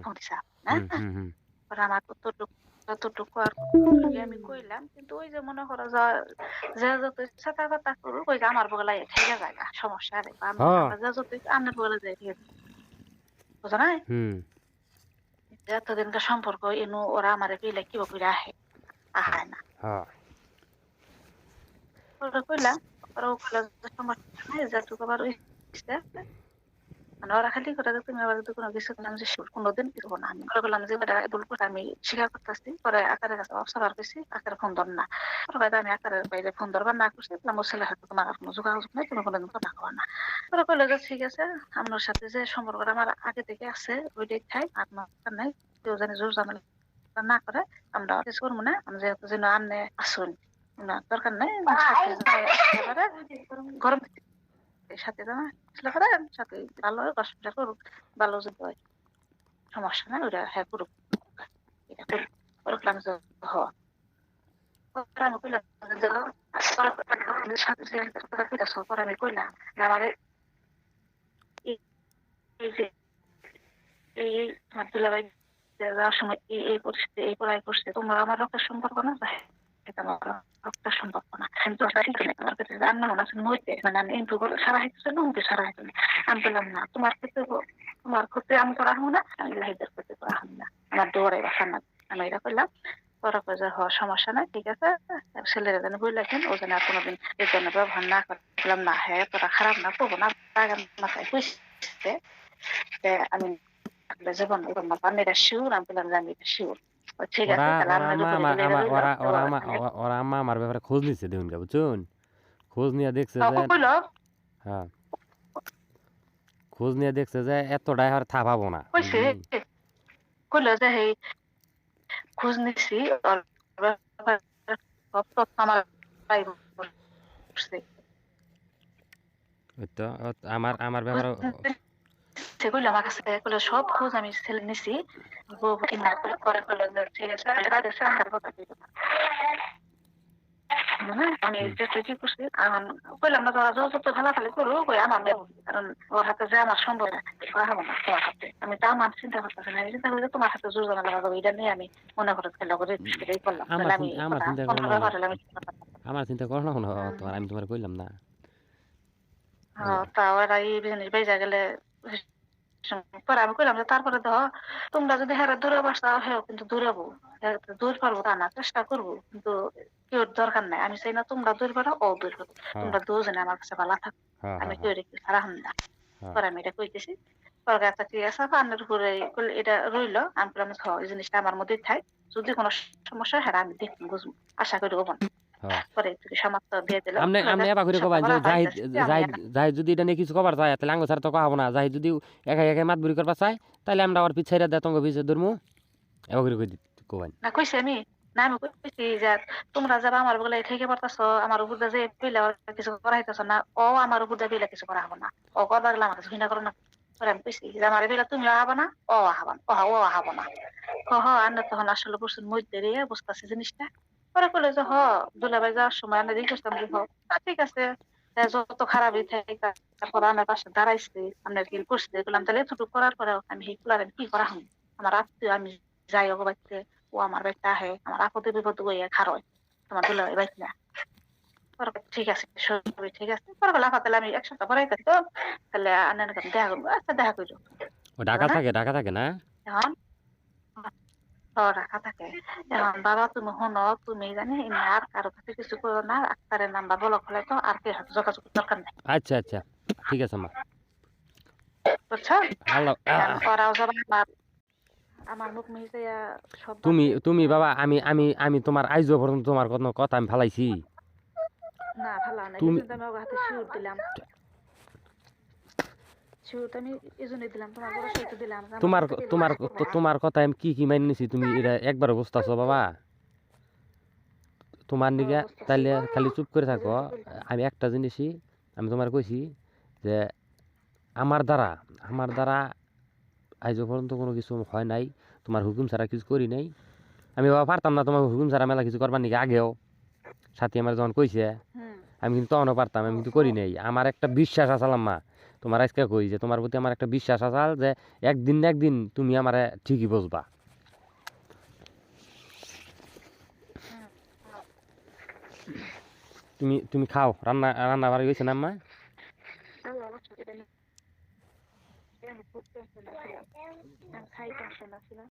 Phone দিছা না হুম হুম হুম পরে আমার যতটুকু আর আমি কইলাম কিন্তু ওই যে মনে করো যে যত ইচ্ছা তা কথা করুক ওই যে আমার বগলায় ঠিক জায়গা সমস্যা নেই হ্যাঁ আমরা যা যত আপনার বগলে যাই ঠিক আছে বুঝো না হুম এতদিনকার সম্পর্ক এনু ওরা আমার পেলে কি করে আহায় না হ্যাঁ ওরা কইলাম ওরা ওগুলো সমস্যা নাই যতটুকু আবার মানে ওরা খালি করে তুমি আবার যদি কোনো কিছু করলাম যে কোনোদিন করবো না আমি করে বললাম যে এটা ভুল করে আমি স্বীকার করতেছি পরে আকারের কাছে অবসর করছি আকারে ফোন ধর না পরে আমি আকারের বাইরে ফোন ধরবার না করছি বললাম ওর ছেলের হাতে তোমার আর কোনো যোগাযোগ নেই তুমি কোনোদিন কথা কবা না ওরা কইলো যে ঠিক আছে আপনার সাথে যে সম্পর্কটা আমার আগে থেকে আছে ওইটাই খাই আর নাই কেউ জানি জোর ঝামেলা না করে আমরা কিছু করবো না আমি যেহেতু যেন আনলে আসুন না দরকার নেই গরম সাথে আসলে পরে সাথে ভালো কষ্টটা করুক ভালো যদি হয় সমস্যা নাই ওটা হ্যাঁ করুক এটা করলাম যে হ আমি কইলাম পরে আমি কইলাম আমার এই যে এই তোমার দুলাভাই যাওয়ার সময় এই পরিস্থিতি এই পড়াই করছে তোমরা আমার রক্তের সম্পর্ক না এটা আমার রক্তের সম্পর্ক না কিন্তু আমার কাছে রান্না মনে আছে নইতে মানে আমি কিন্তু সারা হইতেছে না মুখে সারা হইতে আমি বললাম না তোমার ক্ষেত্রে তোমার ক্ষেত্রে আমি করা হবো না আমি লাহিদের ক্ষেত্রে করা হবো না আমার দৌড়াই বাসার না আমি এটা করলাম পরে যে হওয়ার সমস্যা নাই ঠিক আছে ছেলেরা যেন বই লাগেন ও যেন আর কোনোদিন এর জন্য ব্যবহার না করলাম না হ্যাঁ তোরা খারাপ না করবো না মাথায় বুঝতে আমি জীবন আমি এটা শিওর আমি বললাম যে আমি এটা শিওর ঠিক ওরা আছে তাহলে ওরা আপনার আম্মা উপরে আমার গেলে আমার রইল ওরা ওরা আম্মা ওরা আম্মা আমার ব্যাপারে খোঁজ নিচ্ছে দেখুন কে বুঝছেন খোঁজ নিয়ে দেখছে যে কইল হ্যাঁ খোঁজ নিয়ে দেখছে যে এতটাই আর থাপাবো না কইছে বুঝলি কইল যে এই খোঁজ নিচ্ছি ওর ব্যাপারে সব তথ্য আমার পাইব করছে ওই তো আমার আমার ব্যাপারে সে কইল আমার কাছে কইল সব খোঁজ আমি ছেলে নিছি বউ কিনা করে কইল যে ঠিক আছে আমার কথা কইল আমি হুম, যেটা কি করছি কইলাম না তোরা যত ভালো খালি করো কই আমার কারণ ওর হাতে যে আমার সম্ভব না করা হবো না তোমার হাতে আমি তাও আমার চিন্তা করতেছি না আমি চিন্তা করি তোমার হাতে জোর জানা লাগাবো এটা নিয়ে আমি মনে করে খেলা করে সেটাই করলাম তাহলে আমি আমার কথা চিন্তা করো কোনটা না ব্যাপার হলে আমি আমার চিন্তা করো না কোনো তোমার আমি তোমার কইলাম না তা ওরা এই জিনিস বেজা গেলে পরে আমি কইলাম যে তারপরে ধর তোমরা যদি হ্যাঁ দূরে বাসা হ্যাঁ কিন্তু দূরাবো দূর পারবো তা না চেষ্টা করবো কিন্তু কেউ দরকার নাই আমি চাই না তোমরা দূর পারো ও দূর পারো হ্যাঁ তোমরা দুজনে আমার কাছে ভালো থাকো হ্যাঁ আমি হ্যাঁ কেউ হ্যাঁ রেখে খারাপ হন না হ্যাঁ পরে আমি এটা কইতেছি পরে একটা ঠিক আছে আপনার উপরে এটা রইলো আমি বললাম এই জিনিসটা আমার মধ্যে থাই যদি কোনো সমস্যা হয় আমি দেখি বুঝবো আশা করি হবো না হ্যাঁ পরে সমাপ্ত দিয়ে দিলাম আমনে আমনে এবা করে কবাই যে জাহিদ জাহিদ জাহিদ যদি এটা নিয়ে কিছু কবার যায় তাহলে আঙ্গ ছাড়া তো কহাবো না জাহিদ যদি একা একা মাতবুরি করবা চায় তাহলে আমরা আবার পিছাইরা দেয় তোমাকে পিছিয়ে ধরবো এবা করে কই কবাই না কইছি আমি না আমি কইছি যে তোমরা যারা আমার বলে থেকে পারতাছো আমার উপর দিয়ে যে পেলে কিছু করা হইতেছ না ও আমার উপর দিয়ে পেলে কিছু করা হবো না ও করবার গেলে আমার কাছে ঘৃণা করো না পরে আমি কইছি যে আমার পেলে তুমি আহবা না ও আহবা না ও আহবো না আন্না তখন আসলে বসুন মধ্যে রে বুঝতেছি জিনিসটা পরে কইলে যে দুলাভাই যাওয়ার সময় আমরা জিজ্ঞেস করতাম যে ঠিক আছে যত খারাপই থাকে তারপর আমার পাশে দাঁড়াইছে আপনার কি করছে বললাম তাহলে এতটুকু করার পরে আমি হিকুলার কি করা হন আমার আত্মীয় আমি যাই ওকে বাড়িতে ও আমার বাড়িতে আহে আমার আপদে বিপদে গইয়া খারয় তোমার দুলাভাই বাড়িতে না ঠিক আছে সবই ঠিক আছে পরে বলা তাহলে আমি এক সপ্তাহ পরে তো তাহলে আন্নার কাছে দেখা করবো আচ্ছা দেখা করবো ও ঢাকা থাকে না এখন রাখা থাকে এখন বাবা তুমি শোনো তুমি জানি আর কারো কাছে কিছু করো না আক্তারের নাম্বার বলক হলে তো আর কে হাতে যোগাযোগ দরকার নেই আচ্ছা আচ্ছা ঠিক আছে মা বুঝছো আল্লাহ ওরাও যাবে আমার মুখ মিশে সব তুমি তুমি বাবা আমি আমি আমি তোমার আইজো পর্যন্ত তোমার কোনো কথা আমি ফালাইছি না ভালো না তুমি কিন্তু আমি ওর হাতে শিউর দিলাম শিউর আমি এই জন্যই দিলাম তোমার বড় শিউর দিলাম তোমার তোমার তোমার কথা আমি কি মাইনে নিছি তুমি এটা একবার বুঝতেছো বাবা তোমার নিকে তাইলে খালি চুপ করে থাকো আমি একটা জিনিসই আমি তোমার কইছি যে আমার দ্বারা আজ পর্যন্ত কোনো কিছু হয় নাই তোমার হুকুম ছাড়া কিছু করি নাই আমি বাবা পারতাম না তোমার হুকুম ছাড়া মেলা কিছু করবার নাকি আগেও সাথী আমার যখন কইছে আমি কিন্তু তখনও পারতাম আমি কিন্তু করি নাই আমার একটা বিশ্বাস আসালাম মা তোমার আজকে কই যে তোমার প্রতি আমার একটা বিশ্বাস আছে যে একদিন না একদিন তুমি আমারে ঠিকই বুঝবা। তুমি তুমি খাও, রান্না রান্না বাড়ি হয়েছে না আম্মা? খাইতে আসে না